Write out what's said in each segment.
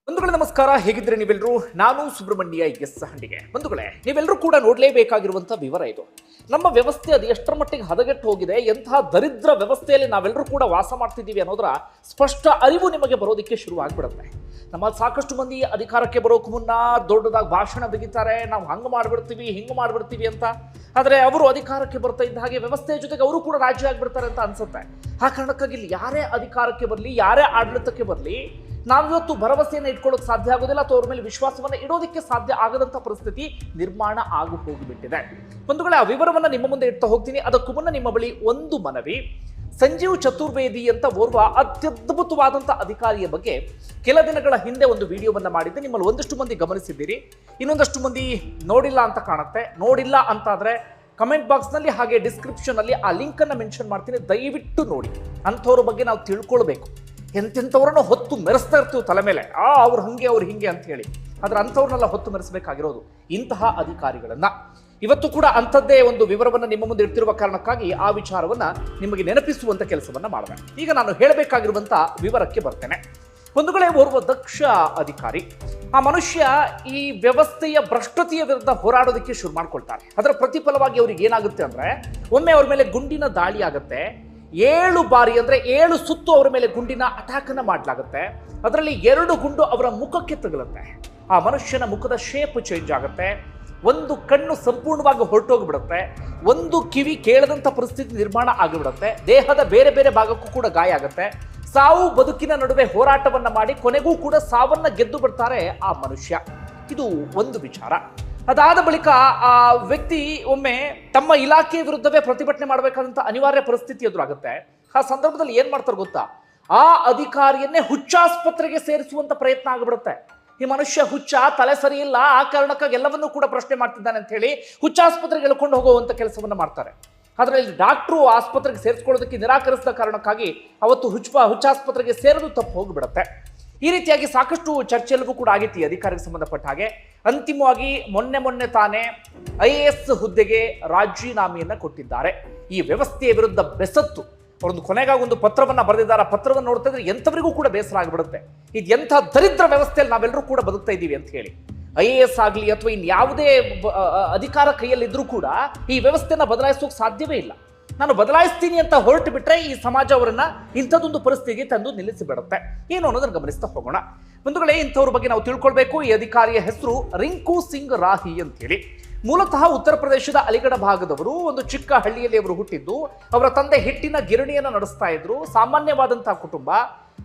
ಬಂಧುಗಳೇ ನಮಸ್ಕಾರ, ಹೇಗಿದ್ರೆ ನೀವೆಲ್ಲರೂ? ನಾನು ಸುಬ್ರಹ್ಮಣ್ಯ ಎಸ್ ಹಂಡಿಗೆ. ಬಂಧುಗಳೇ, ನೀವೆಲ್ಲರೂ ಕೂಡ ನೋಡಲೇಬೇಕಾಗಿರುವಂತಹ ವಿವರ ಇದು. ನಮ್ಮ ವ್ಯವಸ್ಥೆ ಅದು ಎಷ್ಟರ ಮಟ್ಟಿಗೆ ಹದಗೆಟ್ಟು ಹೋಗಿದೆ, ಎಂತಹ ದರಿದ್ರ ವ್ಯವಸ್ಥೆಯಲ್ಲಿ ನಾವೆಲ್ಲರೂ ಕೂಡ ವಾಸ ಮಾಡ್ತಿದ್ದೀವಿ ಅನ್ನೋದರ ಸ್ಪಷ್ಟ ಅರಿವು ನಿಮಗೆ ಬರೋದಕ್ಕೆ ಶುರು ಆಗ್ಬಿಡುತ್ತೆ. ನಮ್ಮ ಸಾಕಷ್ಟು ಮಂದಿ ಅಧಿಕಾರಕ್ಕೆ ಬರೋಕೆ ಮುನ್ನ ದೊಡ್ಡದಾಗಿ ಭಾಷಣ ಬಿಗಿತಾರೆ, ನಾವು ಹಂಗೆ ಮಾಡ್ಬಿಡ್ತೀವಿ ಹಿಂಗೆ ಮಾಡ್ಬಿಡ್ತೀವಿ ಅಂತ. ಆದರೆ ಅವರು ಅಧಿಕಾರಕ್ಕೆ ಬರ್ತಾ ಇದ್ದ ಹಾಗೆ ವ್ಯವಸ್ಥೆಯ ಜೊತೆಗೆ ಅವರು ಕೂಡ ರಾಜ್ಯ ಆಗ್ಬಿಡ್ತಾರೆ ಅಂತ ಅನ್ಸುತ್ತೆ. ಆ ಕಾರಣಕ್ಕಾಗಿ ಇಲ್ಲಿ ಯಾರೇ ಅಧಿಕಾರಕ್ಕೆ ಬರಲಿ, ಯಾರೇ ಆಡಳಿತಕ್ಕೆ ಬರಲಿ, ನಾವಿವತ್ತು ಭರವಸೆಯನ್ನು ಇಟ್ಕೊಳ್ಳೋಕೆ ಸಾಧ್ಯ ಆಗೋದಿಲ್ಲ ಅಥವಾ ಅವ್ರ ಮೇಲೆ ವಿಶ್ವಾಸವನ್ನು ಇಡೋದಕ್ಕೆ ಸಾಧ್ಯ ಆಗದಂಥ ಪರಿಸ್ಥಿತಿ ನಿರ್ಮಾಣ ಆಗಿ ಹೋಗಿಬಿಟ್ಟಿದೆ. ಬಂಧುಗಳೇ, ಆ ವಿವರವನ್ನು ನಿಮ್ಮ ಮುಂದೆ ಇಡ್ತಾ ಹೋಗ್ತೀನಿ. ಅದಕ್ಕೂ ಮುನ್ನ ನಿಮ್ಮ ಬಳಿ ಒಂದು ಮನವಿ. ಸಂಜೀವ್ ಚತುರ್ವೇದಿ ಅಂತ ಓರ್ವ ಅತ್ಯದ್ಭುತವಾದಂಥ ಅಧಿಕಾರಿಯ ಬಗ್ಗೆ ಕೆಲ ದಿನಗಳ ಹಿಂದೆ ಒಂದು ವಿಡಿಯೋವನ್ನು ಮಾಡಿದ್ದೆ. ನಿಮ್ಮಲ್ಲಿ ಒಂದಷ್ಟು ಮಂದಿ ಗಮನಿಸಿದ್ದೀರಿ, ಇನ್ನೊಂದಷ್ಟು ಮಂದಿ ನೋಡಿಲ್ಲ ಅಂತ ಕಾಣುತ್ತೆ. ನೋಡಿಲ್ಲ ಅಂತಾದರೆ ಕಮೆಂಟ್ ಬಾಕ್ಸ್ನಲ್ಲಿ ಹಾಗೆ ಡಿಸ್ಕ್ರಿಪ್ಷನಲ್ಲಿ ಆ ಲಿಂಕನ್ನು ಮೆನ್ಷನ್ ಮಾಡ್ತೀನಿ, ದಯವಿಟ್ಟು ನೋಡಿ. ಅಂಥವ್ರ ಬಗ್ಗೆ ನಾವು ತಿಳ್ಕೊಳ್ಬೇಕು. ಎಂತೆಂಥವ್ರನ್ನ ಹೊತ್ತು ಮೆರೆಸ್ತಾ ಇರ್ತೀವಿ ತಲೆ ಮೇಲೆ, ಅವ್ರು ಹಂಗೆ ಅವ್ರು ಹಿಂಗೆ ಅಂತ ಹೇಳಿ. ಆದರೆ ಅಂಥವ್ರನ್ನೆಲ್ಲ ಹೊತ್ತು ಮೆರೆಸಬೇಕಾಗಿರೋದು ಇಂತಹ ಅಧಿಕಾರಿಗಳನ್ನ. ಇವತ್ತು ಕೂಡ ಅಂಥದ್ದೇ ಒಂದು ವಿವರವನ್ನು ನಿಮ್ಮ ಮುಂದೆ ಇಡ್ತಿರುವ ಕಾರಣಕ್ಕಾಗಿ ಆ ವಿಚಾರವನ್ನ ನಿಮಗೆ ನೆನಪಿಸುವಂತ ಕೆಲಸವನ್ನ ಮಾಡಿದೆ. ಈಗ ನಾನು ಹೇಳಬೇಕಾಗಿರುವಂತ ವಿವರಕ್ಕೆ ಬರ್ತೇನೆ. ಒಂದುಗಳೇ, ಓರ್ವ ದಕ್ಷ ಅಧಿಕಾರಿ, ಆ ಮನುಷ್ಯ ಈ ವ್ಯವಸ್ಥೆಯ ಭ್ರಷ್ಟತೆಯ ವಿರುದ್ಧ ಹೋರಾಡೋದಕ್ಕೆ ಶುರು ಮಾಡ್ಕೊಳ್ತಾರೆ. ಅದರ ಪ್ರತಿಫಲವಾಗಿ ಅವ್ರಿಗೆ ಏನಾಗುತ್ತೆ ಅಂದ್ರೆ, ಒಮ್ಮೆ ಅವ್ರ ಮೇಲೆ ಗುಂಡಿನ ದಾಳಿ ಆಗುತ್ತೆ. 7 ಬಾರಿ ಅಂದ್ರೆ 7 ಸುತ್ತು ಅವರ ಮೇಲೆ ಗುಂಡಿನ ಅಟ್ಯಾಕ್ ಅನ್ನ ಮಾಡಲಾಗುತ್ತೆ. ಅದರಲ್ಲಿ 2 ಗುಂಡು ಅವರ ಮುಖಕ್ಕೆ ತಗುಲುತ್ತೆ. ಆ ಮನುಷ್ಯನ ಮುಖದ ಶೇಪ್ ಚೇಂಜ್ ಆಗುತ್ತೆ. ಒಂದು ಕಣ್ಣು ಸಂಪೂರ್ಣವಾಗಿ ಹೊರಟೋಗ್ಬಿಡುತ್ತೆ. ಒಂದು ಕಿವಿ ಕೇಳದಂತ ಪರಿಸ್ಥಿತಿ ನಿರ್ಮಾಣ ಆಗಿಬಿಡುತ್ತೆ. ದೇಹದ ಬೇರೆ ಬೇರೆ ಭಾಗಕ್ಕೂ ಕೂಡ ಗಾಯ ಆಗುತ್ತೆ. ಸಾವು ಬದುಕಿನ ನಡುವೆ ಹೋರಾಟವನ್ನ ಮಾಡಿ ಕೊನೆಗೂ ಕೂಡ ಸಾವನ್ನ ಗೆದ್ದು ಬಿಡ್ತಾರೆ ಆ ಮನುಷ್ಯ. ಇದು ಒಂದು ವಿಚಾರ. ಅದಾದ ಬಳಿಕ ಆ ವ್ಯಕ್ತಿ ಒಮ್ಮೆ ತಮ್ಮ ಇಲಾಖೆಯ ವಿರುದ್ಧವೇ ಪ್ರತಿಭಟನೆ ಮಾಡಬೇಕಾದಂತ ಅನಿವಾರ್ಯ ಪರಿಸ್ಥಿತಿ ಎದುರಾಗುತ್ತೆ. ಆ ಸಂದರ್ಭದಲ್ಲಿ ಏನ್ ಮಾಡ್ತಾರೆ ಗೊತ್ತಾ? ಆ ಅಧಿಕಾರಿಯನ್ನೇ ಹುಚ್ಚಾಸ್ಪತ್ರೆಗೆ ಸೇರಿಸುವಂತ ಪ್ರಯತ್ನ ಆಗಿಬಿಡುತ್ತೆ. ಈ ಮನುಷ್ಯ ಹುಚ್ಚ, ತಲೆ ಸರಿ ಇಲ್ಲ, ಆ ಕಾರಣಕ್ಕಾಗಿ ಎಲ್ಲವನ್ನೂ ಕೂಡ ಪ್ರಶ್ನೆ ಮಾಡ್ತಿದ್ದಾನೆ ಅಂತ ಹೇಳಿ ಹುಚ್ಚಾಸ್ಪತ್ರೆಗೆ ಎಳ್ಕೊಂಡು ಹೋಗುವಂತ ಕೆಲಸವನ್ನ ಮಾಡ್ತಾರೆ. ಆದ್ರೆ ಇಲ್ಲಿ ಡಾಕ್ಟ್ರು ಆಸ್ಪತ್ರೆಗೆ ಸೇರಿಸ್ಕೊಳ್ಳೋದಕ್ಕೆ ನಿರಾಕರಿಸಿದ ಕಾರಣಕ್ಕಾಗಿ ಅವತ್ತು ಹುಚ್ಚಾಸ್ಪತ್ರೆಗೆ ಸೇರೋದು ತಪ್ಪು ಹೋಗಿಬಿಡುತ್ತೆ. ಈ ರೀತಿಯಾಗಿ ಸಾಕಷ್ಟು ಚರ್ಚೆಲ್ಲವೂ ಕೂಡ ಆಗಿತ್ತು ಈ ಅಧಿಕಾರಿಗೆ ಸಂಬಂಧಪಟ್ಟ ಹಾಗೆ. ಅಂತಿಮವಾಗಿ ಮೊನ್ನೆ ತಾನೇ IAS ಹುದ್ದೆಗೆ ರಾಜೀನಾಮೆಯನ್ನ ಕೊಟ್ಟಿದ್ದಾರೆ. ಈ ವ್ಯವಸ್ಥೆಯ ವಿರುದ್ಧ ಬೆಸತ್ತು ಅವರೊಂದು ಕೊನೆಗಾಗಿ ಒಂದು ಪತ್ರವನ್ನ ಬರೆದಿದ್ದಾರೆ. ಆ ಪತ್ರವನ್ನು ನೋಡ್ತಾ ಇದ್ರೆ ಎಂಥವರಿಗೂ ಕೂಡ ಬೇಸರ ಆಗಿಬಿಡುತ್ತೆ. ಇದು ಎಂಥ ದರಿದ್ರ ವ್ಯವಸ್ಥೆಯಲ್ಲಿ ನಾವೆಲ್ಲರೂ ಕೂಡ ಬದುಕ್ತಾ ಇದ್ದೀವಿ ಅಂತ ಹೇಳಿ. IAS ಆಗಲಿ ಅಥವಾ ಇನ್ಯಾವುದೇ ಅಧಿಕಾರ ಕೈಯಲ್ಲಿದ್ರೂ ಕೂಡ ಈ ವ್ಯವಸ್ಥೆನ ಬದಲಾಯಿಸೋಕೆ ಸಾಧ್ಯವೇ ಇಲ್ಲ. ನಾನು ಬದಲಾಯಿಸ್ತೀನಿ ಅಂತ ಹೊರಟು ಬಿಟ್ರೆ ಈ ಸಮಾಜ ಅವರನ್ನ ಇಂಥದ್ದೊಂದು ಪರಿಸ್ಥಿತಿಗೆ ತಂದು ನಿಲ್ಲಿಸಿಬಿಡುತ್ತೆ. ಏನು ಅನ್ನೋದನ್ನು ಗಮನಿಸ್ತಾ ಹೋಗೋಣ. ಬಂಧುಗಳೇ, ಇಂಥವ್ರ ಬಗ್ಗೆ ನಾವು ತಿಳ್ಕೊಳ್ಬೇಕು. ಈ ಅಧಿಕಾರಿಯ ಹೆಸರು ರಿಂಕು ಸಿಂಗ್ ರಾಹಿ ಅಂತ ಹೇಳಿ. ಮೂಲತಃ ಉತ್ತರ ಪ್ರದೇಶದ ಅಲಿಗಢ ಭಾಗದವರು. ಒಂದು ಚಿಕ್ಕ ಹಳ್ಳಿಯಲ್ಲಿ ಅವರು ಹುಟ್ಟಿದ್ದು. ಅವರ ತಂದೆ ಹಿಟ್ಟಿನ ಗಿರಣಿಯನ್ನು ನಡೆಸ್ತಾ ಇದ್ರು. ಸಾಮಾನ್ಯವಾದಂತಹ ಕುಟುಂಬ,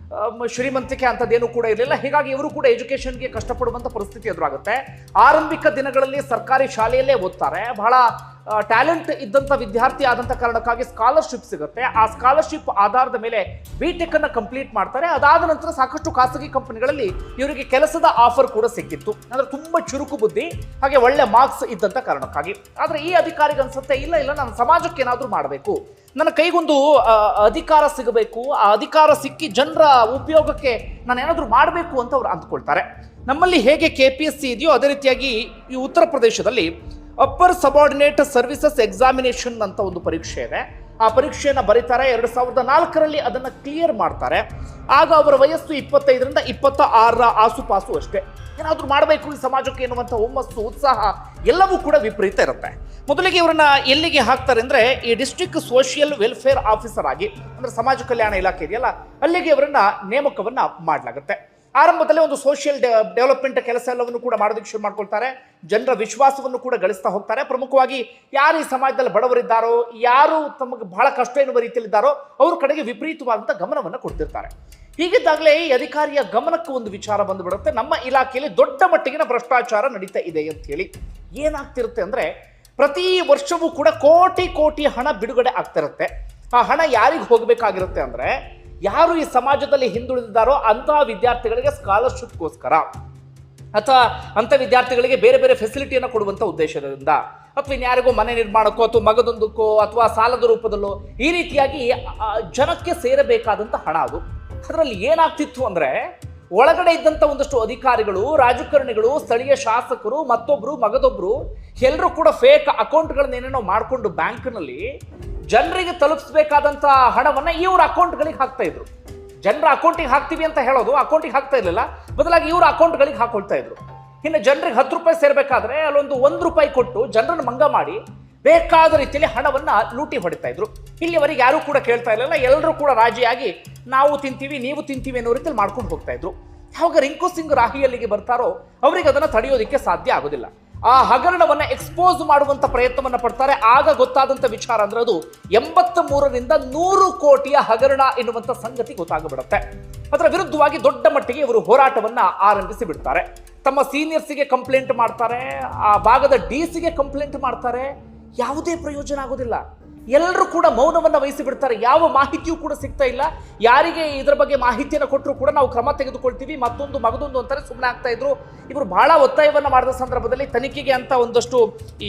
ಶ್ರೀಮಂತಿಕೆ ಅಂತದೇನು ಕೂಡ ಇರಲಿಲ್ಲ. ಹೀಗಾಗಿ ಇವರು ಕೂಡ ಎಜುಕೇಶನ್ಗೆ ಕಷ್ಟಪಡುವಂತ ಪರಿಸ್ಥಿತಿ ಎದುರಾಗುತ್ತೆ. ಆರಂಭಿಕ ದಿನಗಳಲ್ಲಿ ಸರ್ಕಾರಿ ಶಾಲೆಯಲ್ಲೇ ಓದ್ತಾರೆ. ಬಹಳ ಟ್ಯಾಲೆಂಟ್ ಇದ್ದಂಥ ವಿದ್ಯಾರ್ಥಿ ಆದಂಥ ಕಾರಣಕ್ಕಾಗಿ ಸ್ಕಾಲರ್ಶಿಪ್ ಸಿಗುತ್ತೆ. ಆ ಸ್ಕಾಲರ್ಶಿಪ್ ಆಧಾರದ ಮೇಲೆ BTech ಅನ್ನ ಕಂಪ್ಲೀಟ್ ಮಾಡ್ತಾರೆ. ಅದಾದ ನಂತರ ಸಾಕಷ್ಟು ಖಾಸಗಿ ಕಂಪನಿಗಳಲ್ಲಿ ಇವರಿಗೆ ಕೆಲಸದ ಆಫರ್ ಕೂಡ ಸಿಕ್ಕಿತ್ತು. ಅಂದ್ರೆ ತುಂಬಾ ಚುರುಕು ಬುದ್ಧಿ, ಹಾಗೆ ಒಳ್ಳೆ ಮಾರ್ಕ್ಸ್ ಇದ್ದಂಥ ಕಾರಣಕ್ಕಾಗಿ. ಆದ್ರೆ ಈ ಅಧಿಕಾರಿಗೆ ಅನ್ಸುತ್ತೆ, ಇಲ್ಲ ನಾನು ಸಮಾಜಕ್ಕೆ ಏನಾದ್ರೂ ಮಾಡಬೇಕು, ನನ್ನ ಕೈಗೊಂದು ಅಧಿಕಾರ ಸಿಗಬೇಕು, ಆ ಅಧಿಕಾರ ಸಿಕ್ಕಿ ಜನರ ಉಪಯೋಗಕ್ಕೆ ನಾನು ಏನಾದ್ರೂ ಮಾಡಬೇಕು ಅಂತ ಅವ್ರು ಅಂದ್ಕೊಳ್ತಾರೆ. ನಮ್ಮಲ್ಲಿ ಹೇಗೆ KPSC ಇದೆಯೋ ಅದೇ ರೀತಿಯಾಗಿ ಈ ಉತ್ತರ ಪ್ರದೇಶದಲ್ಲಿ ಅಪ್ಪರ್ ಸಬಾರ್ಡಿನೇಟ್ ಸರ್ವಿಸಸ್ ಎಕ್ಸಾಮಿನೇಷನ್ ಅಂತ ಒಂದು ಪರೀಕ್ಷೆ ಇದೆ. ಆ ಪರೀಕ್ಷೆಯನ್ನು ಬರೀತಾರೆ. 2004ರಲ್ಲಿ ಅದನ್ನು ಕ್ಲಿಯರ್ ಮಾಡ್ತಾರೆ. ಆಗ ಅವರ ವಯಸ್ಸು 25ರಿಂದ 26ರ ಆಸುಪಾಸು ಅಷ್ಟೇ. ಏನಾದರೂ ಮಾಡಬೇಕು ಈ ಸಮಾಜಕ್ಕೆ ಎನ್ನುವಂಥ ಹುಮ್ಮಸ್ಸು, ಉತ್ಸಾಹ ಎಲ್ಲವೂ ಕೂಡ ವಿಪರೀತ ಇರುತ್ತೆ. ಮೊದಲಿಗೆ ಇವರನ್ನ ಎಲ್ಲಿಗೆ ಹಾಕ್ತಾರೆ ಅಂದ್ರೆ, ಈ ಡಿಸ್ಟ್ರಿಕ್ಟ್ ಸೋಷಿಯಲ್ ವೆಲ್ಫೇರ್ ಆಫೀಸರ್ ಆಗಿ, ಅಂದ್ರೆ ಸಮಾಜ ಕಲ್ಯಾಣ ಇಲಾಖೆ ಇದೆಯಲ್ಲ, ಅಲ್ಲಿಗೆ ಇವರನ್ನ ನೇಮಕವನ್ನ ಮಾಡಲಾಗುತ್ತೆ. ಆರಂಭದಲ್ಲಿ ಒಂದು ಸೋಷಿಯಲ್ ಡೆವಲಪ್ಮೆಂಟ್ ಕೆಲಸ ಎಲ್ಲವನ್ನು ಕೂಡ ಮಾಡೋದಕ್ಕೆ ಶುರು ಮಾಡ್ಕೊಳ್ತಾರೆ. ಜನರ ವಿಶ್ವಾಸವನ್ನು ಕೂಡ ಗಳಿಸ್ತಾ ಹೋಗ್ತಾರೆ. ಪ್ರಮುಖವಾಗಿ ಯಾರು ಈ ಸಮಾಜದಲ್ಲಿ ಬಡವರಿದ್ದಾರೋ, ಯಾರು ತಮಗೆ ಬಹಳ ಕಷ್ಟ ಎನ್ನುವ ರೀತಿಯಲ್ಲಿದ್ದಾರೋ ಅವ್ರ ಕಡೆಗೆ ವಿಪರೀತವಾದಂಥ ಗಮನವನ್ನು ಕೊಡ್ತಿರ್ತಾರೆ. ಹೀಗಿದ್ದಾಗಲೇ ಈ ಅಧಿಕಾರಿಯ ಗಮನಕ್ಕೆ ಒಂದು ವಿಚಾರ ಬಂದುಬಿಡುತ್ತೆ. ನಮ್ಮ ಇಲಾಖೆಯಲ್ಲಿ ದೊಡ್ಡ ಮಟ್ಟಿಗಿನ ಭ್ರಷ್ಟಾಚಾರ ನಡೀತಾ ಇದೆ ಅಂತ ಹೇಳಿ. ಏನಾಗ್ತಿರುತ್ತೆ ಅಂದ್ರೆ, ಪ್ರತಿ ವರ್ಷವೂ ಕೂಡ ಕೋಟಿ ಹಣ ಬಿಡುಗಡೆ ಆಗ್ತಿರುತ್ತೆ. ಆ ಹಣ ಯಾರಿಗೆ ಹೋಗಬೇಕಾಗಿರುತ್ತೆ ಅಂದ್ರೆ, ಯಾರು ಈ ಸಮಾಜದಲ್ಲಿ ಹಿಂದುಳಿದಿದ್ದಾರೋ ಅಂತಹ ವಿದ್ಯಾರ್ಥಿಗಳಿಗೆ ಸ್ಕಾಲರ್ಶಿಪ್ಗೋಸ್ಕರ, ಅಥವಾ ಅಂಥ ವಿದ್ಯಾರ್ಥಿಗಳಿಗೆ ಬೇರೆ ಬೇರೆ ಫೆಸಿಲಿಟಿಯನ್ನು ಕೊಡುವಂಥ ಉದ್ದೇಶದಿಂದ, ಅಥವಾ ಇನ್ಯಾರಿಗೋ ಮನೆ ನಿರ್ಮಾಣಕ್ಕೋ ಅಥವಾ ಮಗದೊಂದಕ್ಕೋ ಅಥವಾ ಸಾಲದ ರೂಪದಲ್ಲೋ ಈ ರೀತಿಯಾಗಿ ಜನಕ್ಕೆ ಸೇರಬೇಕಾದಂಥ ಹಣ ಅದು. ಅದರಲ್ಲಿ ಏನಾಗ್ತಿತ್ತು ಅಂದ್ರೆ, ಒಳಗಡೆ ಇದ್ದಂಥ ಒಂದಷ್ಟು ಅಧಿಕಾರಿಗಳು, ರಾಜಕಾರಣಿಗಳು, ಸ್ಥಳೀಯ ಶಾಸಕರು, ಮಗದೊಬ್ರು ಎಲ್ಲರೂ ಕೂಡ ಫೇಕ್ ಅಕೌಂಟ್ಗಳನ್ನೇನೇನೋ ಮಾಡಿಕೊಂಡು ಬ್ಯಾಂಕ್ನಲ್ಲಿ ಜನರಿಗೆ ತಲುಪಿಸಬೇಕಾದಂಥ ಹಣವನ್ನು ಇವ್ರ ಅಕೌಂಟ್ಗಳಿಗೆ ಹಾಕ್ತಾ ಇದ್ರು. ಜನರ ಅಕೌಂಟಿಗೆ ಹಾಕ್ತೀವಿ ಅಂತ ಹೇಳೋದು ಅಕೌಂಟಿಗೆ ಹಾಕ್ತಾ ಇರಲಿಲ್ಲ, ಬದಲಾಗಿ ಇವರು ಅಕೌಂಟ್ಗಳಿಗೆ ಹಾಕೊಳ್ತಾ ಇದ್ರು. ಇನ್ನು ಜನರಿಗೆ 10 ರೂಪಾಯಿ ಸೇರ್ಬೇಕಾದ್ರೆ ಅಲ್ಲೊಂದು 1 ರೂಪಾಯಿ ಕೊಟ್ಟು ಜನರನ್ನು ಮಂಗ ಮಾಡಿ ಬೇಕಾದ ರೀತಿಯಲ್ಲಿ ಹಣವನ್ನ ಲೂಟಿ ಹೊಡಿತಾ ಇದ್ರು. ಇಲ್ಲಿವರೆಗೆ ಯಾರು ಕೂಡ ಕೇಳ್ತಾ ಇರಲಿಲ್ಲ, ಎಲ್ಲರೂ ಕೂಡ ರಾಜಿಯಾಗಿ ನಾವು ತಿಂತೀವಿ ನೀವು ತಿಂತೀವಿ ಅನ್ನೋ ರೀತಿಯಲ್ಲಿ ಮಾಡ್ಕೊಂಡು ಹೋಗ್ತಾ ಇದ್ರು. ಯಾವಾಗ ರಿಂಕು ಸಿಂಗ್ ರಾಹಿ ಅಲ್ಲಿಗೆ ಬರ್ತಾರೋ ಅವರಿಗೆ ಅದನ್ನ ತಡೆಯೋದಕ್ಕೆ ಸಾಧ್ಯ ಆಗೋದಿಲ್ಲ. ಆ ಹಗರಣವನ್ನ ಎಕ್ಸ್ಪೋಸ್ ಮಾಡುವಂತ ಪ್ರಯತ್ನವನ್ನ ಪಡ್ತಾರೆ. ಆಗ ಗೊತ್ತಾದಂತ ವಿಚಾರ ಅಂದ್ರೆ ಅದು 83ರಿಂದ 100 ಕೋಟಿಯ ಹಗರಣ ಎನ್ನುವಂತ ಸಂಗತಿ ಗೊತ್ತಾಗಬಿಡುತ್ತೆ. ಅದರ ವಿರುದ್ಧವಾಗಿ ದೊಡ್ಡ ಮಟ್ಟಿಗೆ ಇವರು ಹೋರಾಟವನ್ನ ಆರಂಭಿಸಿ ಬಿಡ್ತಾರೆ. ತಮ್ಮ ಸೀನಿಯರ್ಸಿಗೆ ಕಂಪ್ಲೇಂಟ್ ಮಾಡ್ತಾರೆ, ಆ ಭಾಗದ ಡಿಸಿಗೆ ಕಂಪ್ಲೇಂಟ್ ಮಾಡ್ತಾರೆ. ಯಾವುದೇ ಪ್ರಯೋಜನ ಆಗೋದಿಲ್ಲ. ಎಲ್ಲರೂ ಕೂಡ ಮೌನವನ್ನ ವಹಿಸಿ ಬಿಡ್ತಾರೆ. ಯಾವ ಮಾಹಿತಿಯೂ ಕೂಡ ಸಿಗ್ತಾ ಇಲ್ಲ. ಯಾರಿಗೆ ಇದರ ಬಗ್ಗೆ ಮಾಹಿತಿಯನ್ನು ಕೊಟ್ಟರು ಕೂಡ ನಾವು ಕ್ರಮ ತೆಗೆದುಕೊಳ್ತೀವಿ, ಮತ್ತೊಂದು ಮಗದೊಂದು ಅಂತಾರೆ ಸುಮ್ಮನೆ ಆಗ್ತಾ ಇದ್ರು. ಇವರು ಬಹಳ ಒತ್ತಾಯವನ್ನ ಮಾಡಿದ ಸಂದರ್ಭದಲ್ಲಿ ತನಿಖೆಗೆ ಅಂತ ಒಂದಷ್ಟು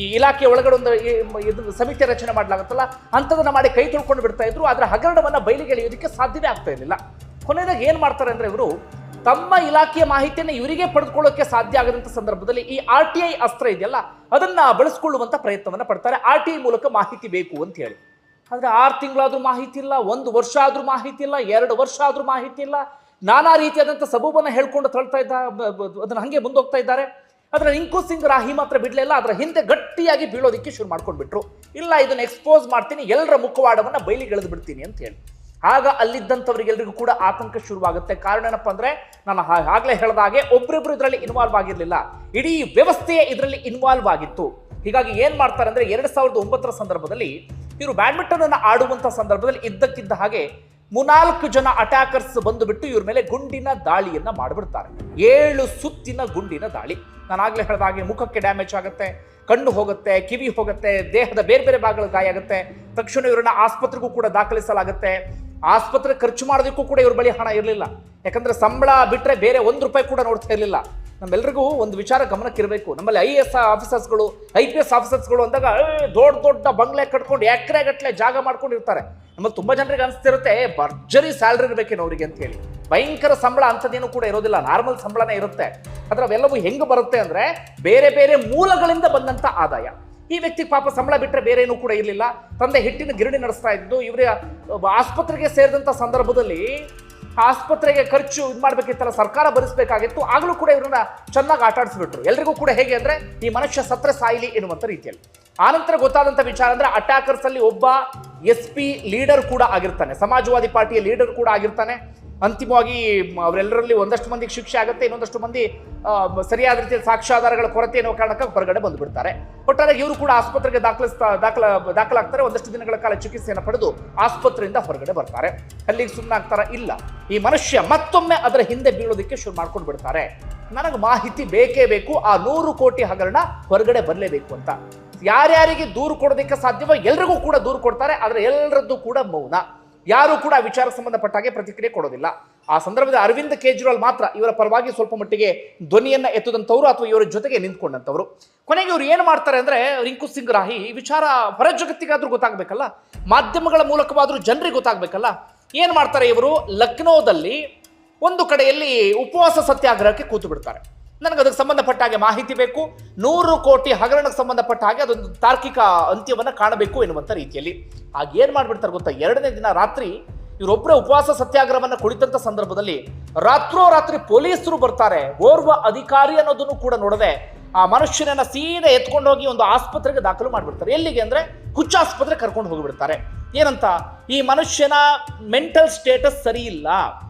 ಈ ಇಲಾಖೆ ಒಳಗಡೆ ಒಂದು ಸಮಿತಿ ರಚನೆ ಮಾಡಲಾಗುತ್ತಲ್ಲ, ಅಂಥದನ್ನ ಮಾಡಿ ಕೈ ತೊಳ್ಕೊಂಡು ಬಿಡ್ತಾ ಇದ್ರು. ಆದ್ರೆ ಹಗರಣವನ್ನ ಬಯಲಿಗೆ ಎಳೆಯೋದಕ್ಕೆ ಸಾಧ್ಯವೇ ಆಗ್ತಾ ಇರಲಿಲ್ಲ. ಕೊನೆಯದಾಗಿ ಏನ್ ಮಾಡ್ತಾರೆ ಅಂದ್ರೆ ಇವರು ತಮ್ಮ ಇಲಾಖೆಯ ಮಾಹಿತಿಯನ್ನು ಇವರಿಗೆ ಪಡೆದುಕೊಳ್ಳೋಕೆ ಸಾಧ್ಯ ಆಗದಂತ ಸಂದರ್ಭದಲ್ಲಿ ಈ RTI ಅಸ್ತ್ರ ಇದೆಯಲ್ಲ ಅದನ್ನ ಬಳಸಿಕೊಳ್ಳುವಂತ ಪ್ರಯತ್ನವನ್ನ ಪಡ್ತಾರೆ. RTI ಮೂಲಕ ಮಾಹಿತಿ ಬೇಕು ಅಂತ ಹೇಳಿ. ಆದ್ರೆ 6 ತಿಂಗಳಾದ್ರೂ ಮಾಹಿತಿ ಇಲ್ಲ, 1 ವರ್ಷ ಆದ್ರೂ ಮಾಹಿತಿ ಇಲ್ಲ, 2 ವರ್ಷ ಆದ್ರೂ ಮಾಹಿತಿ ಇಲ್ಲ. ನಾನಾ ರೀತಿಯಾದಂಥ ಸಬೂಬನ್ನ ಹೇಳ್ಕೊಂಡು ತಳ್ತಾ ಇದ್ದ ಅದನ್ನ ಹಂಗೆ ಮುಂದೋಗ್ತಾ ಇದ್ದಾರೆ. ಆದ್ರೆ ರಿಂಕು ಸಿಂಗ್ ರಾಹಿ ಮಾತ್ರ ಬಿಡ್ಲಿಲ್ಲ. ಅದರ ಹಿಂದೆ ಗಟ್ಟಿಯಾಗಿ ಬೀಳೋದಿಕ್ಕೆ ಶುರು ಮಾಡ್ಕೊಂಡ್ಬಿಟ್ರು. ಇಲ್ಲ, ಇದನ್ನ ಎಕ್ಸ್ಪೋಸ್ ಮಾಡ್ತೀನಿ, ಎಲ್ಲರ ಮುಖವಾಡವನ್ನ ಬಯಲಿಗೆಳೆದು ಬಿಡ್ತೀನಿ ಅಂತ ಹೇಳಿ. ಆಗ ಅಲ್ಲಿದ್ದಂಥವ್ರಿಗೆಲ್ಲರಿಗೂ ಕೂಡ ಆತಂಕ ಶುರುವಾಗುತ್ತೆ. ಕಾರಣ ಏನಪ್ಪಾ ಅಂದ್ರೆ ನಾನು ಆಗ್ಲೇ ಹೇಳಿದ ಹಾಗೆ ಒಬ್ರಿಬ್ರು ಇದರಲ್ಲಿ ಇನ್ವಾಲ್ವ್ ಆಗಿರ್ಲಿಲ್ಲ, ಇಡೀ ವ್ಯವಸ್ಥೆಯೇ ಇದರಲ್ಲಿ ಇನ್ವಾಲ್ವ್ ಆಗಿತ್ತು. ಹೀಗಾಗಿ ಏನ್ ಮಾಡ್ತಾರೆ ಅಂದ್ರೆ 2009ರ ಸಂದರ್ಭದಲ್ಲಿ ಇವರು ಬ್ಯಾಡ್ಮಿಂಟನ್ ಅನ್ನ ಆಡುವಂತ ಸಂದರ್ಭದಲ್ಲಿ ಇದ್ದಕ್ಕಿದ್ದ ಹಾಗೆ 4 ಜನ ಅಟ್ಯಾಕರ್ಸ್ ಬಂದುಬಿಟ್ಟು ಇವ್ರ ಮೇಲೆ ಗುಂಡಿನ ದಾಳಿಯನ್ನ ಮಾಡಿಬಿಡ್ತಾರೆ. 7 ಸುತ್ತಿನ ಗುಂಡಿನ ದಾಳಿ. ನಾನು ಆಗ್ಲೇ ಹೇಳಿದ ಹಾಗೆ ಮುಖಕ್ಕೆ ಡ್ಯಾಮೇಜ್ ಆಗುತ್ತೆ, ಕಣ್ಣು ಹೋಗುತ್ತೆ, ಕಿವಿ ಹೋಗುತ್ತೆ, ದೇಹದ ಬೇರೆ ಬೇರೆ ಭಾಗಗಳು ಗಾಯ ಆಗುತ್ತೆ. ತಕ್ಷಣ ಇವರನ್ನ ಆಸ್ಪತ್ರೆಗೂ ಕೂಡ ದಾಖಲಿಸಲಾಗುತ್ತೆ. ಆಸ್ಪತ್ರೆ ಖರ್ಚು ಮಾಡೋದಕ್ಕೂ ಕೂಡ ಇವ್ರ ಬಳಿ ಹಣ ಇರಲಿಲ್ಲ. ಯಾಕಂದ್ರೆ ಸಂಬಳ ಬಿಟ್ರೆ ಬೇರೆ 1 ರೂಪಾಯಿ ಕೂಡ ನೋಡ್ತಾ ಇರಲಿಲ್ಲ. ನಮ್ಮೆಲ್ಲರಿಗೂ ಒಂದು ವಿಚಾರ ಗಮನಕ್ಕಿರಬೇಕು. ನಮ್ಮಲ್ಲಿ IAS ಆಫೀಸರ್ಸ್ಗಳು, IPS ಆಫೀಸರ್ಸ್ಗಳು ಅಂದಾಗ ದೊಡ್ಡ ದೊಡ್ಡ ಬಂಗ್ಲೆ ಕಟ್ಕೊಂಡು ಎಕರೆ ಗಟ್ಟಲೆ ಜಾಗ ಮಾಡ್ಕೊಂಡಿರ್ತಾರೆ. ನಮ್ಮಲ್ಲಿ ತುಂಬಾ ಜನರಿಗೆ ಅನಿಸ್ತಿರುತ್ತೆ ಭರ್ಜರಿ ಸ್ಯಾಲ್ರಿ ಇರಬೇಕೇನೋ ಅವರಿಗೆ ಅಂತ ಹೇಳಿ. ಭಯಂಕರ ಸಂಬಳ ಅಂಥದ್ದೇನು ಕೂಡ ಇರೋದಿಲ್ಲ, ನಾರ್ಮಲ್ ಸಂಬಳನೇ ಇರುತ್ತೆ. ಆದ್ರೆ ಅವೆಲ್ಲವೂ ಹೆಂಗೆ ಬರುತ್ತೆ ಅಂದ್ರೆ ಬೇರೆ ಬೇರೆ ಮೂಲಗಳಿಂದ ಬಂದಂತ ಆದಾಯ. ಈ ವ್ಯಕ್ತಿ ಪಾಪ ಸಂಬಳ ಬಿಟ್ಟರೆ ಬೇರೆ ಏನೂ ಕೂಡ ಇರಲಿಲ್ಲ. ತಂದೆ ಹಿಟ್ಟಿನ ಗಿರಣಿ ನಡೆಸ್ತಾ ಇದ್ದು. ಇವರೇ ಆಸ್ಪತ್ರೆಗೆ ಸೇರಿದಂಥ ಸಂದರ್ಭದಲ್ಲಿ ಆಸ್ಪತ್ರೆಗೆ ಖರ್ಚು ಇದು ಮಾಡ್ಬೇಕಿತ್ತಲ್ಲ, ಸರ್ಕಾರ ಭರಿಸಬೇಕಾಗಿತ್ತು. ಆಗಲೂ ಕೂಡ ಇವ್ರನ್ನ ಚೆನ್ನಾಗಿ ಆಟ ಆಡಿಸ್ಬಿಟ್ರು. ಎಲ್ರಿಗೂ ಕೂಡ ಹೇಗೆ ಅಂದ್ರೆ ಈ ಮನುಷ್ಯ ಸತ್ರೆ ಸಾಯಿಲಿ ಎನ್ನುವಂತ ರೀತಿಯಲ್ಲಿ. ಆನಂತರ ಗೊತ್ತಾದಂಥ ವಿಚಾರ ಅಂದ್ರೆ ಅಟ್ಯಾಕರ್ಸ್ ಅಲ್ಲಿ ಒಬ್ಬ SP ಲೀಡರ್ ಕೂಡ ಆಗಿರ್ತಾನೆ, ಸಮಾಜವಾದಿ ಪಾರ್ಟಿಯ ಲೀಡರ್ ಕೂಡ ಆಗಿರ್ತಾನೆ. ಅಂತಿಮವಾಗಿ ಅವರೆಲ್ಲರಲ್ಲಿ ಒಂದಷ್ಟು ಮಂದಿಗೆ ಶಿಕ್ಷೆ ಆಗುತ್ತೆ, ಇನ್ನೊಂದಷ್ಟು ಮಂದಿ ಸರಿಯಾದ ರೀತಿಯಲ್ಲಿ ಸಾಕ್ಷ್ಯಾಧಾರಗಳ ಕೊರತೆ ಅನ್ನೋ ಕಾರಣಕ್ಕೆ ಹೊರಗಡೆ ಬಂದುಬಿಡ್ತಾರೆ. ಒಟ್ಟಾರೆ ಇವರು ಕೂಡ ಆಸ್ಪತ್ರೆಗೆ ದಾಖಲಾಗ್ತಾರೆ. ಒಂದಷ್ಟು ದಿನಗಳ ಕಾಲ ಚಿಕಿತ್ಸೆಯನ್ನು ಪಡೆದು ಆಸ್ಪತ್ರೆಯಿಂದ ಹೊರಗಡೆ ಬರ್ತಾರೆ. ಅಲ್ಲಿಗೆ ಸುಮ್ಮನೆ ಆಗ್ತಾರ? ಇಲ್ಲ, ಈ ಮನುಷ್ಯ ಮತ್ತೊಮ್ಮೆ ಅದರ ಹಿಂದೆ ಬೀಳೋದಕ್ಕೆ ಶುರು ಮಾಡ್ಕೊಂಡು ಬಿಡ್ತಾರೆ. ನನಗೆ ಮಾಹಿತಿ ಬೇಕೇ ಬೇಕು, ಆ 100 ಕೋಟಿ ಹಗರಣ ಹೊರಗಡೆ ಬರಲೇಬೇಕು ಅಂತ. ಯಾರ್ಯಾರಿಗೆ ದೂರು ಕೊಡೋದಕ್ಕೆ ಸಾಧ್ಯವೋ ಎಲ್ರಿಗೂ ಕೂಡ ದೂರು ಕೊಡ್ತಾರೆ. ಆದ್ರೆ ಎಲ್ಲರದ್ದು ಕೂಡ ಮೌನ. ಯಾರು ಕೂಡ ವಿಚಾರಕ್ಕೆ ಸಂಬಂಧಪಟ್ಟ ಹಾಗೆ ಪ್ರತಿಕ್ರಿಯೆ ಕೊಡೋದಿಲ್ಲ. ಆ ಸಂದರ್ಭದಲ್ಲಿ ಅರವಿಂದ್ ಕೇಜ್ರಿವಾಲ್ ಮಾತ್ರ ಇವರ ಪರವಾಗಿ ಸ್ವಲ್ಪ ಮಟ್ಟಿಗೆ ಧ್ವನಿಯನ್ನ ಎತ್ತದಂತವ್ರು ಅಥವಾ ಇವರ ಜೊತೆಗೆ ನಿಂತ್ಕೊಂಡಂತವ್ರು. ಕೊನೆಗೆ ಇವರು ಏನು ಮಾಡ್ತಾರೆ ಅಂದ್ರೆ ರಿಂಕು ಸಿಂಗ್ ರಾಹಿ ಈ ವಿಚಾರ ಹೊರ ಜಗತ್ತಿಗಾದ್ರೂ ಗೊತ್ತಾಗಬೇಕಲ್ಲ, ಮಾಧ್ಯಮಗಳ ಮೂಲಕವಾದ್ರೂ ಜನರಿಗೆ ಗೊತ್ತಾಗಬೇಕಲ್ಲ. ಏನ್ ಮಾಡ್ತಾರೆ ಇವರು, ಲಕ್ನೋದಲ್ಲಿ ಒಂದು ಕಡೆಯಲ್ಲಿ ಉಪವಾಸ ಸತ್ಯಾಗ್ರಹಕ್ಕೆ ಕೂತು ಬಿಡ್ತಾರೆ. ನನಗೆ ಅದಕ್ಕೆ ಸಂಬಂಧಪಟ್ಟ ಹಾಗೆ ಮಾಹಿತಿ ಬೇಕು, 100 ಕೋಟಿ ಹಗರಣಕ್ಕೆ ಸಂಬಂಧಪಟ್ಟ ಹಾಗೆ ಅದೊಂದು ತಾರ್ಕಿಕ ಅಂತ್ಯವನ್ನ ಕಾಣಬೇಕು ಎನ್ನುವಂತ ರೀತಿಯಲ್ಲಿ. ಆಗ ಏನ್ ಮಾಡ್ಬಿಡ್ತಾರೆ ಗೊತ್ತಾ, 2ನೇ ದಿನ ರಾತ್ರಿ ಇವರೊಬ್ಬರೇ ಉಪವಾಸ ಸತ್ಯಾಗ್ರಹವನ್ನ ಕುಳಿತಂತ ಸಂದರ್ಭದಲ್ಲಿ ರಾತ್ರೋರಾತ್ರಿ ಪೊಲೀಸರು ಬರ್ತಾರೆ. ಓರ್ವ ಅಧಿಕಾರಿ ಅನ್ನೋದನ್ನು ಕೂಡ ನೋಡದೆ ಆ ಮನುಷ್ಯನನ್ನ ಸೀದಾ ಎತ್ಕೊಂಡು ಹೋಗಿ ಒಂದು ಆಸ್ಪತ್ರೆಗೆ ದಾಖಲು ಮಾಡಿಬಿಡ್ತಾರೆ. ಎಲ್ಲಿಗೆ ಅಂದ್ರೆ ಹುಚ್ಚಾಸ್ಪತ್ರೆ ಕರ್ಕೊಂಡು ಹೋಗಿಬಿಡ್ತಾರೆ. ಏನಂತ, ಈ ಮನುಷ್ಯನ ಮೆಂಟಲ್ ಸ್ಟೇಟಸ್ ಸರಿ ಇಲ್ಲ,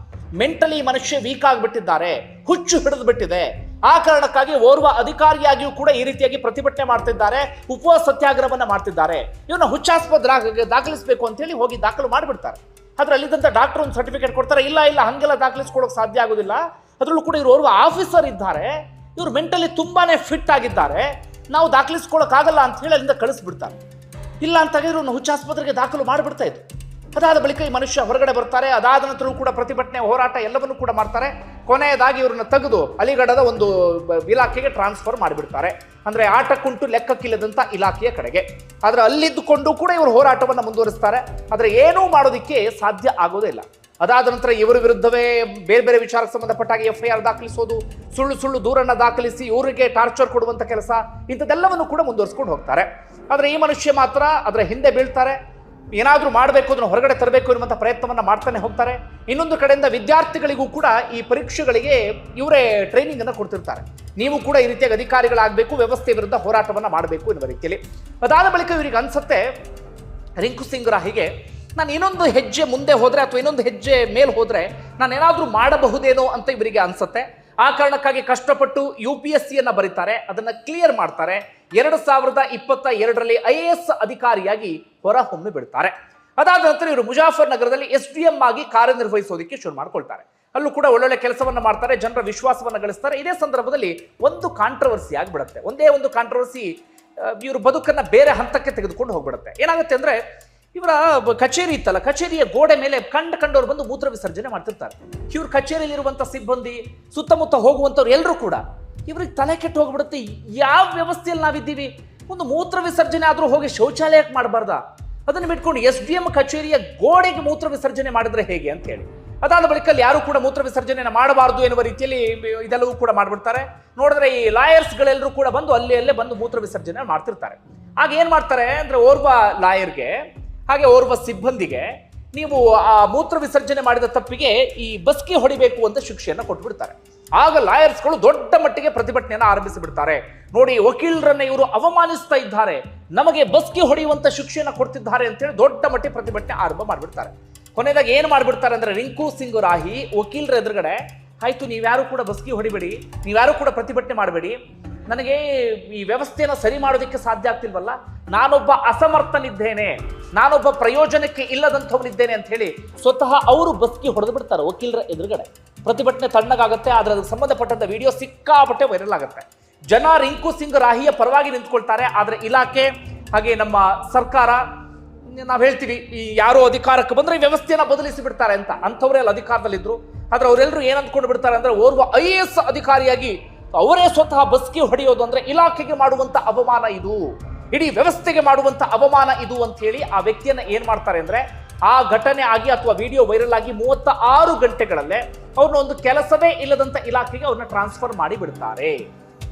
ಮೆಂಟಲಿ ಮನುಷ್ಯ ವೀಕ್ ಆಗಿಬಿಟ್ಟಿದ್ದಾರೆ, ಹುಚ್ಚು ಹಿಡಿದು ಬಿಟ್ಟಿದೆ. ಆ ಕಾರಣಕ್ಕಾಗಿ ಓರ್ವ ಅಧಿಕಾರಿಯಾಗಿಯೂ ಕೂಡ ಈ ರೀತಿಯಾಗಿ ಪ್ರತಿಭಟನೆ ಮಾಡ್ತಿದ್ದಾರೆ, ಉಪವಾಸ ಸತ್ಯಾಗ್ರಹವನ್ನ ಮಾಡ್ತಿದ್ದಾರೆ. ಇವನ್ನ ಹುಚ್ಚಾಸ್ಪತ್ರೆ ದಾಖಲಿಸಬೇಕು ಅಂತ ಹೇಳಿ ಹೋಗಿ ದಾಖಲು ಮಾಡಿಬಿಡ್ತಾರೆ. ಆದ್ರೆ ಅಲ್ಲಿದ್ದಂತ ಡಾಕ್ಟರ್ ಒಂದು ಸರ್ಟಿಫಿಕೇಟ್ ಕೊಡ್ತಾರೆ, ಇಲ್ಲ ಇಲ್ಲ ಹಂಗೆಲ್ಲ ದಾಖಲಿಸ್ಕೊಳಕ್ ಸಾಧ್ಯ ಆಗೋದಿಲ್ಲ. ಅದರಲ್ಲೂ ಕೂಡ ಇವರು ಓರ್ವ ಆಫೀಸರ್ ಇದ್ದಾರೆ, ಇವರು ಮೆಂಟಲಿ ತುಂಬಾನೇ ಫಿಟ್ ಆಗಿದ್ದಾರೆ, ನಾವು ದಾಖಲಿಸ್ಕೊಳಕ್ ಆಗಲ್ಲ ಅಂತ ಹೇಳಿ ಅಲ್ಲಿಂದ ಕಳಿಸ್ಬಿಡ್ತಾರೆ. ಇಲ್ಲ ಅಂತ ಇವ್ರನ್ನ ಹುಚ್ಚಾಸ್ಪತ್ರೆಗೆ ದಾಖಲು ಮಾಡಿಬಿಡ್ತಾ ಇದ್ರು. ಅದಾದ ಬಳಿಕ ಈ ಮನುಷ್ಯ ಹೊರಗಡೆ ಬರ್ತಾರೆ. ಅದಾದ ನಂತರ ಕೂಡ ಪ್ರತಿಭಟನೆ, ಹೋರಾಟ ಎಲ್ಲವನ್ನೂ ಕೂಡ ಮಾಡ್ತಾರೆ. ಕೊನೆಯದಾಗಿ ಇವ್ರನ್ನ ತೆಗೆದು ಅಲಿಗಢದ ಒಂದು ಇಲಾಖೆಗೆ ಟ್ರಾನ್ಸ್ಫರ್ ಮಾಡಿಬಿಡ್ತಾರೆ. ಅಂದ್ರೆ ಆಟಕ್ಕುಂಟು ಲೆಕ್ಕಕ್ಕಿಲ್ಲದಂತ ಇಲಾಖೆಯ ಕಡೆಗೆ. ಆದ್ರೆ ಅಲ್ಲಿದ್ದುಕೊಂಡು ಕೂಡ ಇವರು ಹೋರಾಟವನ್ನು ಮುಂದುವರಿಸ್ತಾರೆ. ಆದ್ರೆ ಏನೂ ಮಾಡೋದಿಕ್ಕೆ ಸಾಧ್ಯ ಆಗೋದೇ ಇಲ್ಲ. ಅದಾದ ನಂತರ ಇವರ ವಿರುದ್ಧವೇ ಬೇರೆ ಬೇರೆ ವಿಚಾರಕ್ಕೆ ಸಂಬಂಧಪಟ್ಟಾಗಿ FIR ದಾಖಲಿಸೋದು, ಸುಳ್ಳು ದೂರನ್ನ ದಾಖಲಿಸಿ ಇವರಿಗೆ ಟಾರ್ಚರ್ ಕೊಡುವಂತ ಕೆಲಸ, ಇಂಥದ್ದೆಲ್ಲವನ್ನು ಕೂಡ ಮುಂದುವರಿಸ್ಕೊಂಡು ಹೋಗ್ತಾರೆ. ಆದ್ರೆ ಈ ಮನುಷ್ಯ ಮಾತ್ರ ಅದರ ಹಿಂದೆ ಬೀಳ್ತಾರೆ. ಏನಾದರೂ ಮಾಡಬೇಕು, ಅದನ್ನು ಹೊರಗಡೆ ತರಬೇಕು ಎನ್ನುವಂಥ ಪ್ರಯತ್ನವನ್ನು ಮಾಡ್ತಾನೆ ಹೋಗ್ತಾರೆ. ಇನ್ನೊಂದು ಕಡೆಯಿಂದ ವಿದ್ಯಾರ್ಥಿಗಳಿಗೂ ಕೂಡ ಈ ಪರೀಕ್ಷೆಗಳಿಗೆ ಇವರೇ ಟ್ರೈನಿಂಗ್ ಅನ್ನು ಕೊಡ್ತಿರ್ತಾರೆ. ನೀವು ಕೂಡ ಈ ರೀತಿಯಾಗಿ ಅಧಿಕಾರಿಗಳಾಗಬೇಕು, ವ್ಯವಸ್ಥೆ ವಿರುದ್ಧ ಹೋರಾಟವನ್ನು ಮಾಡಬೇಕು ಎನ್ನುವ ರೀತಿಯಲ್ಲಿ. ಅದಾದ ಬಳಿಕ ಇವರಿಗೆ ಅನ್ಸುತ್ತೆ, ರಿಂಕು ಸಿಂಗ್ ರಾಹಿಗೆ, ನಾನು ಇನ್ನೊಂದು ಹೆಜ್ಜೆ ಮುಂದೆ ಹೋದರೆ ಅಥವಾ ಇನ್ನೊಂದು ಹೆಜ್ಜೆ ಮೇಲೆ ಹೋದರೆ ನಾನು ಏನಾದರೂ ಮಾಡಬಹುದೇನೋ ಅಂತ ಇವರಿಗೆ ಅನ್ಸುತ್ತೆ. ಆ ಕಾರಣಕ್ಕಾಗಿ ಕಷ್ಟಪಟ್ಟು UPSCಯನ್ನು ಬರೀತಾರೆ, ಅದನ್ನು ಕ್ಲಿಯರ್ ಮಾಡ್ತಾರೆ. 2022ರಲ್ಲಿ IAS ಅಧಿಕಾರಿಯಾಗಿ ಹೊರಹೊಮ್ಮಿ ಬಿಡ್ತಾರೆ. ಅದಾದ ನಂತರ ಇವರು ಮುಜಾಫರ್ ನಗರದಲ್ಲಿ SDM ಆಗಿ ಕಾರ್ಯನಿರ್ವಹಿಸೋದಕ್ಕೆ ಶುರು ಮಾಡ್ಕೊಳ್ತಾರೆ. ಅಲ್ಲೂ ಕೂಡ ಒಳ್ಳೊಳ್ಳೆ ಕೆಲಸವನ್ನ ಮಾಡ್ತಾರೆ, ಜನರ ವಿಶ್ವಾಸವನ್ನು ಗಳಿಸ್ತಾರೆ. ಇದೇ ಸಂದರ್ಭದಲ್ಲಿ ಒಂದು ಕಾಂಟ್ರವರ್ಸಿ ಆಗಿಬಿಡುತ್ತೆ. ಒಂದೇ ಒಂದು ಕಾಂಟ್ರವರ್ಸಿ ಇವರು ಬದುಕನ್ನ ಬೇರೆ ಹಂತಕ್ಕೆ ತೆಗೆದುಕೊಂಡು ಹೋಗ್ಬಿಡುತ್ತೆ. ಏನಾಗುತ್ತೆ ಅಂದ್ರೆ, ಇವರ ಕಚೇರಿ ಇತ್ತಲ್ಲ, ಕಚೇರಿಯ ಗೋಡೆ ಮೇಲೆ ಕಂಡವರು ಬಂದು ಮೂತ್ರ ವಿಸರ್ಜನೆ ಮಾಡ್ತಿರ್ತಾರೆ. ಇವ್ರ ಕಚೇರಿಯಲ್ಲಿರುವಂಥ ಸಿಬ್ಬಂದಿ, ಸುತ್ತಮುತ್ತ ಹೋಗುವಂಥವ್ರು ಎಲ್ಲರೂ ಕೂಡ ಇವ್ರಿಗೆ ತಲೆ ಕೆಟ್ಟು ಹೋಗ್ಬಿಡುತ್ತೆ. ಯಾವ ವ್ಯವಸ್ಥೆಯಲ್ಲಿ ನಾವಿದ್ದೀವಿ? ಒಂದು ಮೂತ್ರ ವಿಸರ್ಜನೆ ಆದರೂ ಹೋಗಿ ಶೌಚಾಲಯಕ್ಕೆ ಮಾಡಬಾರ್ದ? ಅದನ್ನು ಬಿಟ್ಕೊಂಡು SDM ಕಚೇರಿಯ ಗೋಡೆಗೆ ಮೂತ್ರ ವಿಸರ್ಜನೆ ಮಾಡಿದ್ರೆ ಹೇಗೆ ಅಂತ ಹೇಳಿ. ಅದಾದ ಬಳಿಕ ಯಾರು ಕೂಡ ಮೂತ್ರ ವಿಸರ್ಜನೆಯನ್ನು ಮಾಡಬಾರ್ದು ಎನ್ನುವ ರೀತಿಯಲ್ಲಿ ಇದೆಲ್ಲವೂ ಕೂಡ ಮಾಡಿಬಿಡ್ತಾರೆ. ನೋಡಿದ್ರೆ ಈ ಲಾಯರ್ಸ್ಗಳೆಲ್ಲರೂ ಕೂಡ ಬಂದು ಅಲ್ಲೇ ಬಂದು ಮೂತ್ರ ವಿಸರ್ಜನೆ ಮಾಡ್ತಿರ್ತಾರೆ. ಆಗ ಏನ್ ಮಾಡ್ತಾರೆ ಅಂದ್ರೆ, ಓರ್ವ ಲಾಯರ್ಗೆ ಹಾಗೆ ಓರ್ವ ಸಿಬ್ಬಂದಿಗೆ ನೀವು ಆ ಮೂತ್ರ ವಿಸರ್ಜನೆ ಮಾಡಿದ ತಪ್ಪಿಗೆ ಈ ಬಸ್ಕಿ ಹೊಡಿಬೇಕು ಅಂತ ಶಿಕ್ಷೆಯನ್ನು ಕೊಟ್ಬಿಡ್ತಾರೆ. ಆಗ ಲಾಯರ್ಸ್ಗಳು ದೊಡ್ಡ ಮಟ್ಟಿಗೆ ಪ್ರತಿಭಟನೆಯನ್ನು ಆರಂಭಿಸಿಬಿಡ್ತಾರೆ. ನೋಡಿ, ವಕೀಲರನ್ನ ಇವರು ಅವಮಾನಿಸ್ತಾ ಇದ್ದಾರೆ, ನಮಗೆ ಬಸ್ಕಿ ಹೊಡೆಯುವಂತ ಶಿಕ್ಷೆಯನ್ನು ಕೊಡ್ತಿದ್ದಾರೆ ಅಂತೇಳಿ ದೊಡ್ಡ ಮಟ್ಟಿಗೆ ಪ್ರತಿಭಟನೆ ಆರಂಭ ಮಾಡಿಬಿಡ್ತಾರೆ. ಕೊನೆಯದಾಗಿ ಏನು ಮಾಡಿಬಿಡ್ತಾರೆ ಅಂದ್ರೆ, ರಿಂಕು ಸಿಂಗ್ ರಾಹಿ ವಕೀಲರ ಎದುರುಗಡೆ, ಆಯ್ತು ನೀವ್ಯಾರು ಕೂಡ ಬಸ್ಕಿ ಹೊಡಿಬೇಡಿ, ನೀವ್ಯಾರು ಕೂಡ ಪ್ರತಿಭಟನೆ ಮಾಡಬೇಡಿ, ನನಗೆ ಈ ವ್ಯವಸ್ಥೆಯನ್ನು ಸರಿ ಮಾಡೋದಕ್ಕೆ ಸಾಧ್ಯ ಆಗ್ತಿಲ್ವಲ್ಲ, ನಾನೊಬ್ಬ ಅಸಮರ್ಥನಿದ್ದೇನೆ, ನಾನೊಬ್ಬ ಪ್ರಯೋಜನಕ್ಕೆ ಇಲ್ಲದಂಥವನಿದ್ದೇನೆ ಅಂತ ಹೇಳಿ ಸ್ವತಃ ಅವರು ಬಸ್ಕಿ ಹೊಡೆದು ಬಿಡ್ತಾರೆ ವಕೀಲರ ಎದುರುಗಡೆ. ಪ್ರತಿಭಟನೆ ತಣ್ಣಗಾಗುತ್ತೆ, ಆದರೆ ಅದಕ್ಕೆ ಸಂಬಂಧಪಟ್ಟಂತ ವಿಡಿಯೋ ಸಿಕ್ಕಾಪಟ್ಟೆ ವೈರಲ್ ಆಗುತ್ತೆ. ಜನ ರಿಂಕು ಸಿಂಗ್ ರಾಹಿಯ ಪರವಾಗಿ ನಿಂತ್ಕೊಳ್ತಾರೆ. ಆದರೆ ಇಲಾಖೆ ಹಾಗೆ ನಮ್ಮ ಸರ್ಕಾರ, ನಾವು ಹೇಳ್ತೀವಿ, ಈ ಯಾರೋ ಅಧಿಕಾರಕ್ಕೆ ಬಂದ್ರೆ ಈ ವ್ಯವಸ್ಥೆಯನ್ನ ಬದಲಿಸಿ ಬಿಡ್ತಾರೆ ಅಂತ, ಅಂಥವರೇ ಅಲ್ಲಿ ಅಧಿಕಾರದಲ್ಲಿದ್ರು. ಆದ್ರೆ ಅವರೆಲ್ಲರೂ ಏನ್ ಅಂದ್ಕೊಂಡು ಬಿಡ್ತಾರೆ ಅಂದ್ರೆ, ಓರ್ವ IAS ಅಧಿಕಾರಿಯಾಗಿ ಅವರೇ ಸ್ವತಃ ಬಸ್ಕಿ ಹೊಡೆಯೋದು ಅಂದ್ರೆ ಇಲಾಖೆಗೆ ಮಾಡುವಂತ ಅವಮಾನ ಇದು, ಇಡೀ ವ್ಯವಸ್ಥೆಗೆ ಮಾಡುವಂತ ಅವಮಾನ ಇದು ಅಂತ ಹೇಳಿ ಆ ವ್ಯಕ್ತಿಯನ್ನ ಏನ್ ಮಾಡ್ತಾರೆ ಅಂದ್ರೆ, ಆ ಘಟನೆ ಆಗಿ ಅಥವಾ ವಿಡಿಯೋ ವೈರಲ್ ಆಗಿ 36 ಗಂಟೆಗಳಲ್ಲೇ ಅವ್ರನ್ನ ಒಂದು ಕೆಲಸವೇ ಇಲ್ಲದಂತ ಇಲಾಖೆಗೆ ಅವ್ರನ್ನ ಟ್ರಾನ್ಸ್ಫರ್ ಮಾಡಿ ಬಿಡ್ತಾರೆ.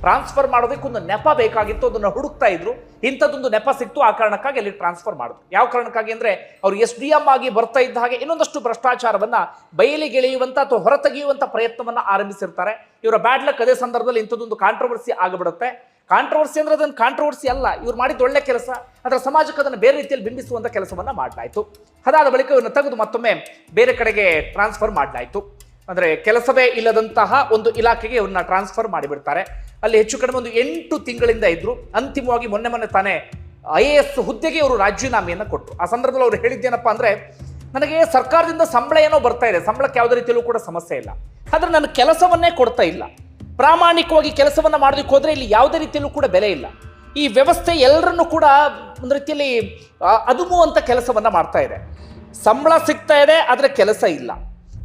ಟ್ರಾನ್ಸ್ಫರ್ ಮಾಡೋದಕ್ಕೆ ಒಂದು ನೆಪ ಬೇಕಾಗಿತ್ತು, ಅದನ್ನ ಹುಡುಕ್ತಾ ಇದ್ರು, ಇಂಥದ್ದೊಂದು ನೆಪ ಸಿಕ್ತು, ಆ ಕಾರಣಕ್ಕಾಗಿ ಅಲ್ಲಿ ಟ್ರಾನ್ಸ್ಫರ್ ಮಾಡಿದ್ರು. ಯಾವ ಕಾರಣಕ್ಕಾಗಿ ಅಂದ್ರೆ, ಅವ್ರು SDM ಆಗಿ ಬರ್ತಾ ಇದ್ದ ಹಾಗೆ ಇನ್ನೊಂದಷ್ಟು ಭ್ರಷ್ಟಾಚಾರವನ್ನ ಬಯಲಿಗೆಳೆಯುವಂತ ಅಥವಾ ಹೊರತೆಗೆಯುವಂತ ಪ್ರಯತ್ನವನ್ನ ಆರಂಭಿಸಿರ್ತಾರೆ. ಇವರ ಬ್ಯಾಡ್ ಲಕ್ ಅದೇ ಸಂದರ್ಭದಲ್ಲಿ ಇಂಥದ್ದೊಂದು ಕಾಂಟ್ರವರ್ಸಿ ಆಗಿಬಿಡುತ್ತೆ. ಕಾಂಟ್ರವರ್ಸಿ ಅಂದ್ರೆ ಅದನ್ನು ಕಾಂಟ್ರವರ್ಸಿ ಅಲ್ಲ, ಇವ್ರು ಮಾಡಿದ ಒಳ್ಳೆ ಕೆಲಸ, ಅದರ ಸಮಾಜಕ್ಕೆ ಅದನ್ನು ಬೇರೆ ರೀತಿಯಲ್ಲಿ ಬಿಂಬಿಸುವಂತ ಕೆಲಸವನ್ನ ಮಾಡಲಾಯಿತು. ಅದಾದ ಬಳಿಕ ಇವ್ರನ್ನ ತೆಗೆದು ಮತ್ತೊಮ್ಮೆ ಬೇರೆ ಕಡೆಗೆ ಟ್ರಾನ್ಸ್ಫರ್ ಮಾಡಲಾಯಿತು. ಅಂದ್ರೆ ಕೆಲಸವೇ ಇಲ್ಲದಂತಹ ಒಂದು ಇಲಾಖೆಗೆ ಇವ್ರನ್ನ ಟ್ರಾನ್ಸ್ಫರ್ ಮಾಡಿಬಿಡ್ತಾರೆ. ಅಲ್ಲಿ ಹೆಚ್ಚು ಕಡಿಮೆ ಒಂದು 8 ತಿಂಗಳಿಂದ ಇದ್ರು. ಅಂತಿಮವಾಗಿ ಮೊನ್ನೆ ತಾನೇ IAS ಹುದ್ದೆಗೆ ಅವರು ರಾಜೀನಾಮೆಯನ್ನು ಕೊಟ್ಟರು. ಆ ಸಂದರ್ಭದಲ್ಲಿ ಅವರು ಹೇಳಿದ್ದೇನಪ್ಪ ಅಂದ್ರೆ, ನನಗೆ ಸರ್ಕಾರದಿಂದ ಸಂಬಳ ಏನೋ ಬರ್ತಾ ಇದೆ, ಸಂಬಳಕ್ಕೆ ಯಾವುದೇ ರೀತಿಯಲ್ಲೂ ಕೂಡ ಸಮಸ್ಯೆ ಇಲ್ಲ, ಆದ್ರೆ ನನ್ನ ಕೆಲಸವನ್ನೇ ಕೊಡ್ತಾ ಇಲ್ಲ, ಪ್ರಾಮಾಣಿಕವಾಗಿ ಕೆಲಸವನ್ನ ಮಾಡೋದಕ್ಕೆ ಹೋದ್ರೆ ಇಲ್ಲಿ ಯಾವುದೇ ರೀತಿಯಲ್ಲೂ ಕೂಡ ಬೆಲೆ ಇಲ್ಲ, ಈ ವ್ಯವಸ್ಥೆ ಎಲ್ಲರನ್ನೂ ಕೂಡ ಒಂದು ರೀತಿಯಲ್ಲಿ ಅದುಮುವಂತ ಕೆಲಸವನ್ನ ಮಾಡ್ತಾ ಇದೆ, ಸಂಬಳ ಸಿಗ್ತಾ ಇದೆ ಆದ್ರೆ ಕೆಲಸ ಇಲ್ಲ,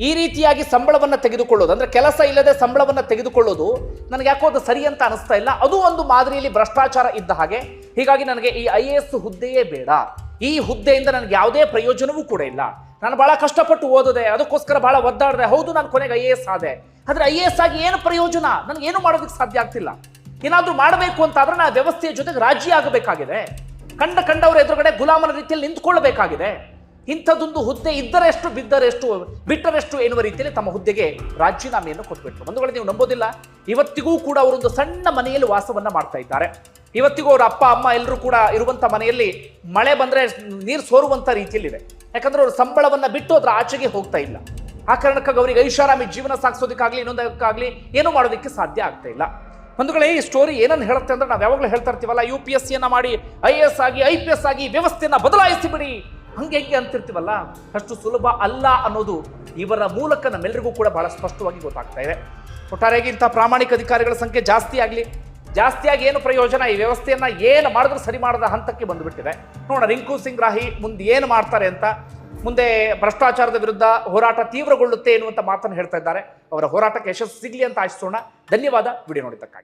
ಈ ರೀತಿಯಾಗಿ ಸಂಬಳವನ್ನು ತೆಗೆದುಕೊಳ್ಳೋದು ಅಂದ್ರೆ ಕೆಲಸ ಇಲ್ಲದೆ ಸಂಬಳವನ್ನು ತೆಗೆದುಕೊಳ್ಳೋದು ನನಗೆ ಯಾಕೋ ಅದು ಸರಿ ಅಂತ ಅನಿಸ್ತಾ ಇಲ್ಲ, ಅದು ಒಂದು ಮಾದರಿಯಲ್ಲಿ ಭ್ರಷ್ಟಾಚಾರ ಇದ್ದ ಹಾಗೆ. ಹೀಗಾಗಿ ನನಗೆ ಈ IAS ಹುದ್ದೆಯೇ ಬೇಡ, ಈ ಹುದ್ದೆಯಿಂದ ನನಗೆ ಯಾವುದೇ ಪ್ರಯೋಜನವೂ ಕೂಡ ಇಲ್ಲ, ನಾನು ಬಹಳ ಕಷ್ಟಪಟ್ಟು ಓದಿದೆ, ಅದಕ್ಕೋಸ್ಕರ ಬಹಳ ಒದ್ದಾಡಿದೆ, ಹೌದು ನಾನು ಕೊನೆಗೆ IAS ಆದೆ, ಆದ್ರೆ IAS ಆಗಿ ಏನು ಪ್ರಯೋಜನ, ನನಗೆ ಏನು ಮಾಡೋದಕ್ಕೆ ಸಾಧ್ಯ ಆಗ್ತಿಲ್ಲ. ಏನಾದ್ರೂ ಮಾಡಬೇಕು ಅಂತ ಆದ್ರೆ ನಾನು ವ್ಯವಸ್ಥೆಯ ಜೊತೆಗೆ ರಾಜಿ ಆಗಬೇಕಾಗಿದೆ, ಕಂಡವರ ಎದುರುಗಡೆ ಗುಲಾಮನ ರೀತಿಯಲ್ಲಿ ನಿಂತ್ಕೊಳ್ಳಬೇಕಾಗಿದೆ. ಇಂಥದ್ದೊಂದು ಹುದ್ದೆ ಇದ್ದರೆಷ್ಟು ಬಿಟ್ಟರೆಷ್ಟು ಎನ್ನುವ ರೀತಿಯಲ್ಲಿ ತಮ್ಮ ಹುದ್ದೆಗೆ ರಾಜೀನಾಮೆಯನ್ನು ಕೊಟ್ಬಿಟ್ರು. ಬಂಧುಗಳೇ, ನೀವು ನಂಬೋದಿಲ್ಲ, ಇವತ್ತಿಗೂ ಕೂಡ ಅವರೊಂದು ಸಣ್ಣ ಮನೆಯಲ್ಲಿ ವಾಸವನ್ನ ಮಾಡ್ತಾ ಇದ್ದಾರೆ. ಇವತ್ತಿಗೂ ಅವರ ಅಪ್ಪ ಅಮ್ಮ ಎಲ್ಲರೂ ಕೂಡ ಇರುವಂತ ಮನೆಯಲ್ಲಿ ಮಳೆ ಬಂದ್ರೆ ನೀರು ಸೋರುವಂತ ರೀತಿಯಲ್ಲಿದೆ. ಯಾಕಂದ್ರೆ ಅವರು ಸಂಬಳವನ್ನ ಬಿಟ್ಟು ಅದ್ರ ಆಚೆಗೆ ಹೋಗ್ತಾ ಇಲ್ಲ. ಆ ಕಾರಣಕ್ಕಾಗಿ ಅವರಿಗೆ ಐಷಾರಾಮಿ ಜೀವನ ಸಾಗಿಸೋದಕ್ಕಾಗ್ಲಿ ಇನ್ನೊಂದಕ್ಕಾಗ್ಲಿ ಏನೂ ಮಾಡೋದಕ್ಕೆ ಸಾಧ್ಯ ಆಗ್ತಾ ಇಲ್ಲ. ಬಂಧುಗಳೇ, ಈ ಸ್ಟೋರಿ ಏನನ್ನು ಹೇಳುತ್ತೆ ಅಂದ್ರೆ, ನಾವು ಯಾವಾಗಲೂ ಹೇಳ್ತಾ ಇರ್ತೀವಲ್ಲ, UPSCಯನ್ನ ಮಾಡಿ IAS ಆಗಿ IPS ಆಗಿ ವ್ಯವಸ್ಥೆಯನ್ನ ಬದಲಾಯಿಸಿ ಬಿಡಿ, ಹಂಗೆ ಅಂತಿರ್ತೀವಲ್ಲ, ಅಷ್ಟು ಸುಲಭ ಅಲ್ಲ ಅನ್ನೋದು ಇವರ ಮೂಲಕ ನಮ್ಮೆಲ್ಲರಿಗೂ ಕೂಡ ಬಹಳ ಸ್ಪಷ್ಟವಾಗಿ ಗೊತ್ತಾಗ್ತಾ ಇದೆ. ಒಟ್ಟಾರೆಯಾಗಿ ಇಂಥ ಪ್ರಾಮಾಣಿಕ ಅಧಿಕಾರಿಗಳ ಸಂಖ್ಯೆ ಜಾಸ್ತಿಯಾಗಿ ಏನು ಪ್ರಯೋಜನ, ಈ ವ್ಯವಸ್ಥೆಯನ್ನ ಏನು ಮಾಡಿದ್ರೂ ಸರಿ ಮಾಡದ ಹಂತಕ್ಕೆ ಬಂದುಬಿಟ್ಟಿದೆ. ನೋಡೋಣ ರಿಂಕು ಸಿಂಗ್ ರಾಹಿ ಮುಂದೆ ಏನು ಮಾಡ್ತಾರೆ ಅಂತ. ಮುಂದೆ ಭ್ರಷ್ಟಾಚಾರದ ವಿರುದ್ಧ ಹೋರಾಟ ತೀವ್ರಗೊಳ್ಳುತ್ತೆ ಎನ್ನುವಂತ ಮಾತನ್ನು ಹೇಳ್ತಾ ಇದ್ದಾರೆ. ಅವರ ಹೋರಾಟಕ್ಕೆ ಯಶಸ್ಸು ಸಿಗಲಿ ಅಂತ ಆಶಿಸೋಣ. ಧನ್ಯವಾದ ವಿಡಿಯೋ ನೋಡಿದ್ದಕ್ಕಾಗಿ.